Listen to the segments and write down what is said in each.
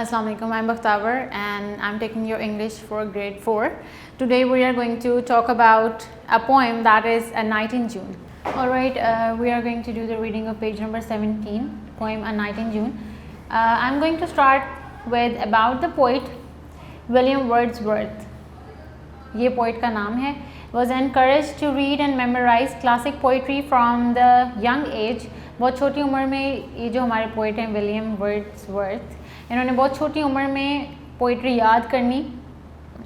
Assalamu alaikum, I'm Bakhtawer and I'm taking your English for grade 4. Today we are going to talk about a poem that is A Night in June. Alright, we are going to do the reading of page number 17, poem A Night in June. I'm going to start with about the poet William Wordsworth. ये poet का नाम है. Was encouraged to read and memorize classic poetry from the young age. बहुत छोटी उम्र में ये जो हमारे पोइट हैं विलियम वर्ड्सवर्थ, इन्होंने बहुत छोटी उम्र में पोइट्री याद करनी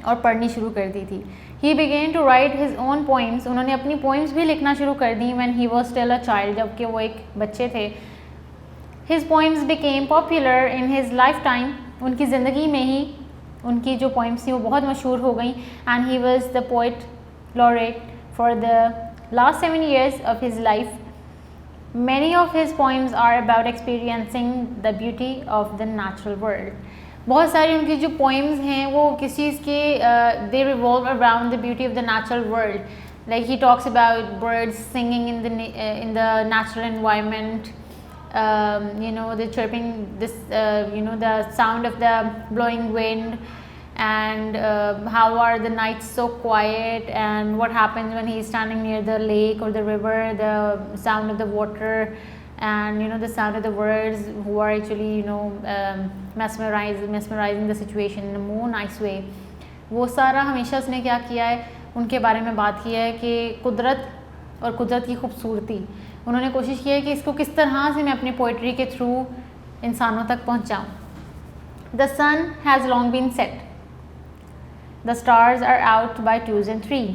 और पढ़नी शुरू कर दी थी. He began to write his own poems. उन्होंने अपनी पोइम्स भी लिखना शुरू कर दी when he was still a child, जबकि वो एक बच्चे थे. His poems became popular in his lifetime. उनकी ज़िंदगी में ही उनकी जो पोइम्स थी वो बहुत मशहूर हो गई. And he was the poet laureate for the last 7 years of his life. Many of his poems are about experiencing the beauty of the natural world. बहुत सारी उनकी जो poems हैं वो किस चीज़ के they revolve around the beauty of the natural world. Like he talks about birds singing in the natural environment. The chirping, the sound of the blowing wind, and how are the nights so quiet, and what happens when he is standing near the lake or the river, the sound of the water, and the sound of the birds who are actually mesmerizing the situation in a more nice way. वो सारा हमेशा उसने क्या किया है, उनके बारे में बात की है कि कुदरत और कुदरत की खूबसूरती, उन्होंने कोशिश की है कि इसको किस तरह से मैं अपनी पोइट्री के थ्रू इंसानों तक पहुँचाऊँ. The sun has long been set. The stars are out by 2s and 3.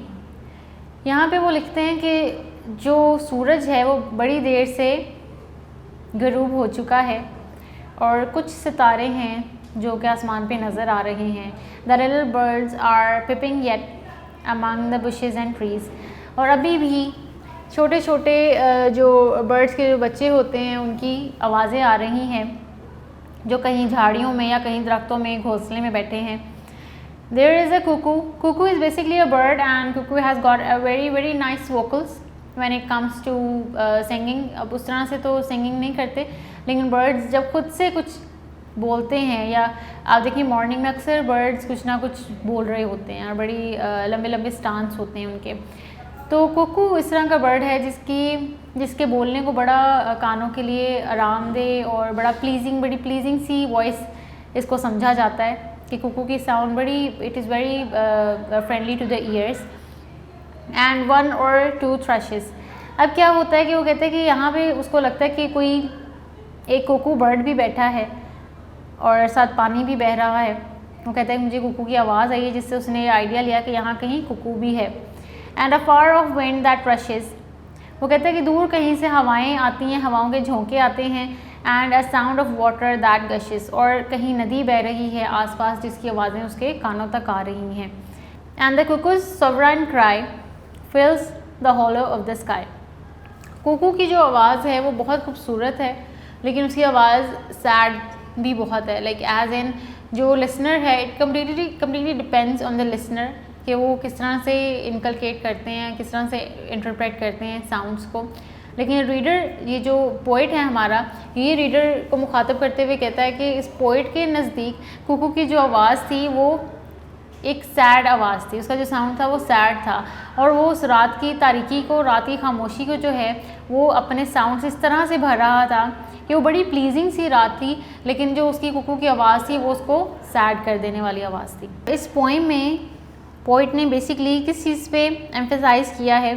यहाँ पे वो लिखते हैं कि जो सूरज है वो बड़ी देर से ग़रूब हो चुका है और कुछ सितारे हैं जो कि आसमान पे नज़र आ रहे हैं. The little birds are peeping yet among the bushes and trees. और अभी भी छोटे छोटे जो बर्ड्स के जो बच्चे होते हैं उनकी आवाज़ें आ रही हैं जो कहीं झाड़ियों में या कहीं दरख्तों में घोंसले में बैठे हैं. There is a cuckoo. Cuckoo is basically a bird, and cuckoo has got a very nice vocals when it comes to singing. अब उस तरह से तो singing नहीं करते, लेकिन birds जब खुद से कुछ बोलते हैं, या आप देखिए मॉर्निंग में अक्सर birds कुछ ना कुछ बोल रहे होते हैं और बड़ी लंबे स्टांस होते हैं उनके. तो कुकू इस तरह का बर्ड है जिसके बोलने को बड़ा कानों के लिए आरामदेह और बड़ी प्लीजिंग सी वॉइस इसको समझा जाता है कि कुकू की साउंड बड़ी it is very friendly to the ears. And 1 or 2 thrushes. अब क्या होता है कि वो कहते हैं कि यहाँ पे उसको लगता है कि कोई एक कुकू बर्ड भी बैठा है और साथ पानी भी बह रहा है. वो कहता है कि मुझे कुकू की आवाज़ आई है, जिससे उसने आइडिया लिया कि यहाँ कहीं कुकू भी है. And a far of wind that rashes. वो कहते हैं कि दूर कहीं से हवाएं आती हैं, हवाओं के झोंके आते हैं. And a sound of water that gushes. और कहीं नदी बह रही है आसपास जिसकी आवाज़ें उसके कानों तक आ रही हैं. And the cuckoo's sovereign cry fills the hollow of the sky. Cuckoo की जो आवाज़ है वो बहुत खूबसूरत है, लेकिन उसकी आवाज़ सैड भी बहुत है. लाइक एज इन जो लिसनर है, it completely depends on the listener कि वो किस तरह से इनकलकेट करते हैं, किस तरह से इंटरप्रेट करते हैं साउंड्स को. लेकिन रीडर, ये जो पोइट है हमारा, ये रीडर को मुखातब करते हुए कहता है कि इस पोइट के नज़दीक कुकू की जो आवाज़ थी वो एक सैड आवाज़ थी. उसका जो साउंड था वो सैड था, और वो उस रात की तारीकी को, रात की खामोशी को जो है वो अपने साउंड से इस तरह से भर रहा था कि वो बड़ी प्लीजिंग सी रात थी, लेकिन जो उसकी कुकू की आवाज़ थी वो उसको सैड कर देने वाली आवाज़ थी. इस पोइम में पोइट ने बेसिकली किस चीज़ पे एम्फेसाइज़ किया है,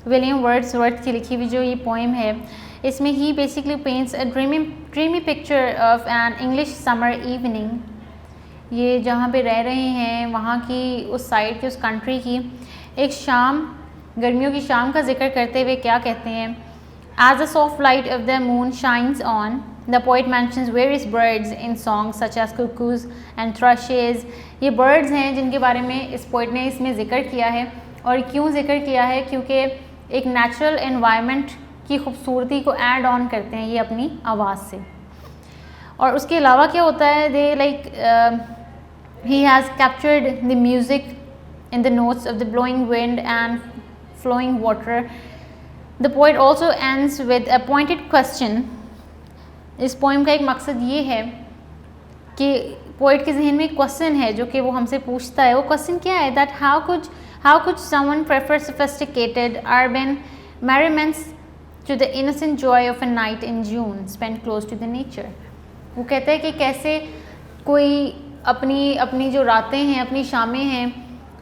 विलियम वर्ड्सवर्थ की लिखी हुई जो ये पोइम है, इसमें ही basically paints a dreamy picture of an English summer evening. ये जहाँ पे रह रहे हैं वहाँ की, उस साइड की, उस कंट्री की एक शाम, गर्मियों की शाम का जिक्र करते हुए क्या कहते हैं. As the soft light of the moon shines on the poet mentions various birds in songs such as cuckoos and thrushes. ये बर्ड्स हैं जिनके बारे में इस पोइट ने इसमें ज़िक्र किया है. और क्यों ज़िक्र किया है? क्योंकि एक नेचुरल एनवायरनमेंट की खूबसूरती को ऐड ऑन करते हैं ये अपनी आवाज़ से. और उसके अलावा क्या होता है, they like he has captured the music in the notes of the blowing wind and flowing water. The poet also ends with a pointed question. इस पोइम का एक मकसद ये है कि पोइट के जहन में एक क्वेश्चन है जो कि वो हमसे पूछता है। वो क्वेश्चन क्या है? That how could someone prefer sophisticated urban merriments to the innocent joy of a night in June spend close to the nature. वो कहते हैं कि कैसे कोई अपनी जो रातें हैं, अपनी शामें हैं,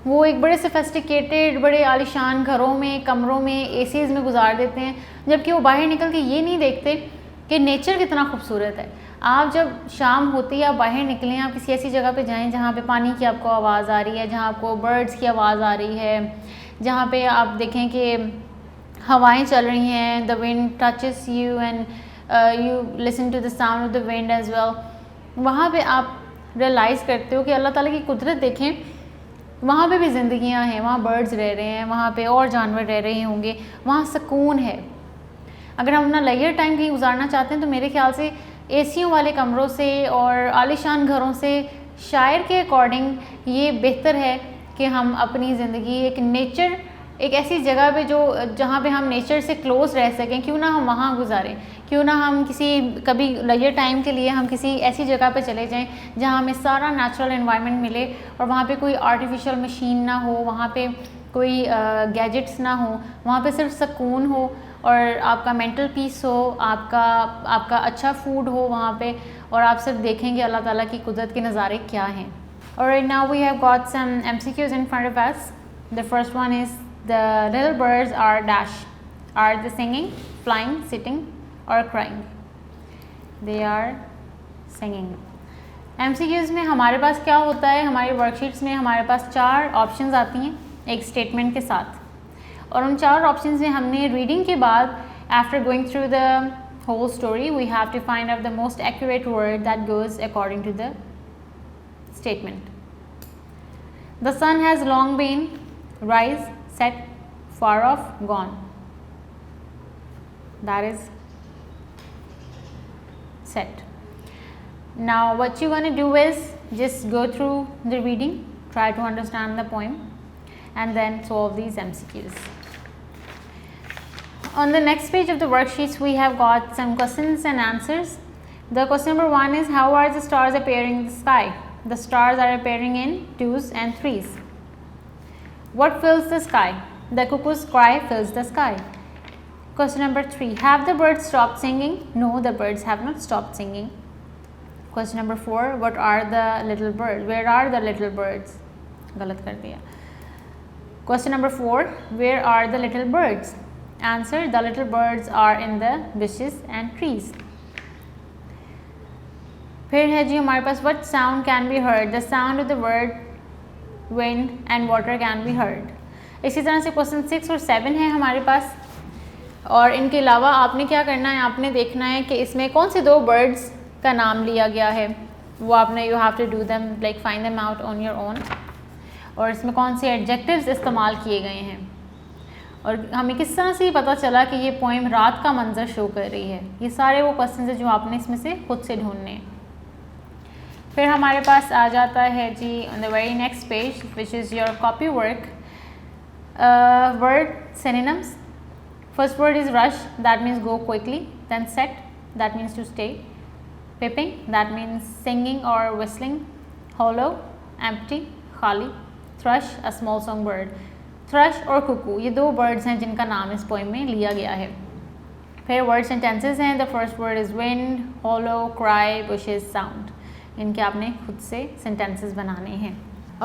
वो एक बड़े सोफिस्टिकेटेड, बड़े आलीशान घरों में, कमरों में, एसीज़ में गुजार देते हैं, जबकि वो बाहर निकल के ये नहीं देखते कि नेचर कितना खूबसूरत है। आप जब शाम होती है, आप बाहर निकलें, आप किसी ऐसी जगह पे जाएं जहाँ पे पानी की आपको आवाज़ आ रही है, जहाँ आपको बर्ड्स की आवाज़ आ रही है, जहाँ पे आप देखें कि हवाएं चल रही हैं, the wind touches you and you listen to the sound of the wind as well. वहाँ पे आप रियलाइज़ करते हो कि अल्लाह ताला की कुदरत देखें, वहाँ पे भी ज़िंदगियाँ हैं, वहाँ बर्ड्स रह रहे हैं, वहाँ पे और जानवर रह रहे होंगे, वहाँ सुकून है। अगर हम अपना लेजर टाइम कहीं गुजारना चाहते हैं तो मेरे ख्याल से एसियों वाले कमरों से और आलीशान घरों से शायर के अकॉर्डिंग ये बेहतर है कि हम अपनी ज़िंदगी एक ऐसी जगह पे जहाँ पे हम नेचर से क्लोज रह सकें, क्यों ना हम वहाँ गुजारें, क्यों ना हम कभी लेजर टाइम के लिए हम किसी ऐसी जगह पे चले जाएं जहाँ हमें सारा नेचुरल एनवायरनमेंट मिले और वहाँ पे कोई आर्टिफिशियल मशीन ना हो, वहाँ पे कोई गैजेट्स ना हो, वहाँ पे सिर्फ सुकून हो और आपका मेंटल पीस हो, आपका अच्छा फूड हो वहाँ पे, और आप सिर्फ देखेंगे अल्लाह ताला की कुदरत के नज़ारे क्या हैं। Alright, now we have got some MCQs in front of us. The first one is the little birds are dash. Are they singing, flying, sitting or crying? They are singing. MCQs में हमारे पास क्या होता है, हमारी worksheets में हमारे पास 4 options आती हैं एक स्टेटमेंट के साथ, और उन 4 ऑप्शंस में हमने रीडिंग के बाद after going through the whole story we have to find out the most accurate word that goes according to the statement. The sun has long been rise, set, far off, gone. That is set. Now what you're going to do is just go through the reading, try to understand the poem and then solve these MCQs. On the next page of the worksheets we have got some questions and answers. The question number 1 is, how are the stars appearing in the sky? The stars are appearing in 2s and 3s. What fills the sky? The cuckoo's cry fills the sky. Question number 3. Have the birds stopped singing? No, the birds have not stopped singing. Question number 4. What are the little birds? Where are the little birds? गलत कर दिया. Question number 4. Where are the little birds? Answer. The little birds are in the bushes and trees. फिर है जी हमारे पास what sound can be heard? The sound of the word, wind and water can be heard. इसी तरह से question 6 और 7 है हमारे पास, और इनके अलावा आपने क्या करना है, आपने देखना है कि इसमें कौन से 2 बर्ड्स का नाम लिया गया है, वो आपने you have to do them like find them out on your own, और इसमें कौन से एडजेक्टिव्स इस्तेमाल किए गए हैं, और हमें किस तरह से पता चला कि ये पोइम रात का मंजर शो कर रही है। ये सारे वो क्वेश्चन हैं जो आपने इसमें से खुद से ढूंढने हैं। फिर हमारे पास आ जाता है जी on the very next page which is your copy work, word synonyms. First word is rush, that means go quickly. Then set, that means to stay. Piping, that means singing और विस्लिंग. हॉलो, एम्प्टी, खाली. Thrush, a small songbird. Thrush और cuckoo ये 2 birds हैं जिनका नाम इस poem में लिया गया है. फिर वर्ड सेंटेंसेस हैं. The first word is wind, hollow, cry, bushes, sound. इनके आपने खुद से sentences बनाने हैं.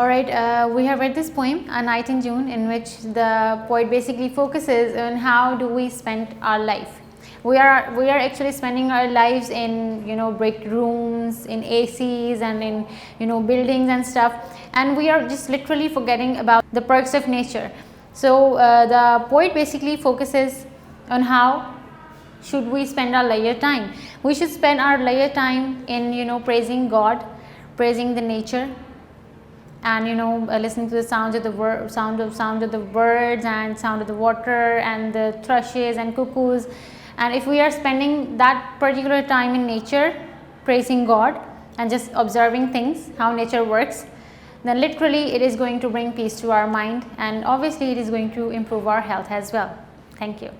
Alright, we have read this poem, A Night in June, in which the poet basically focuses on how do we spend our life. We are actually spending our lives in brick rooms, in ACs and in buildings and stuff, and we are just literally forgetting about the perks of nature. So the poet basically focuses on how should we spend our leisure time. We should spend our leisure time in praising God, praising the nature, and listening to the sounds of the sound of the birds and sound of the water and the thrushes and cuckoos. And if we are spending that particular time in nature praising God and just observing things, how nature works, then literally it is going to bring peace to our mind, and obviously it is going to improve our health as well. Thank you.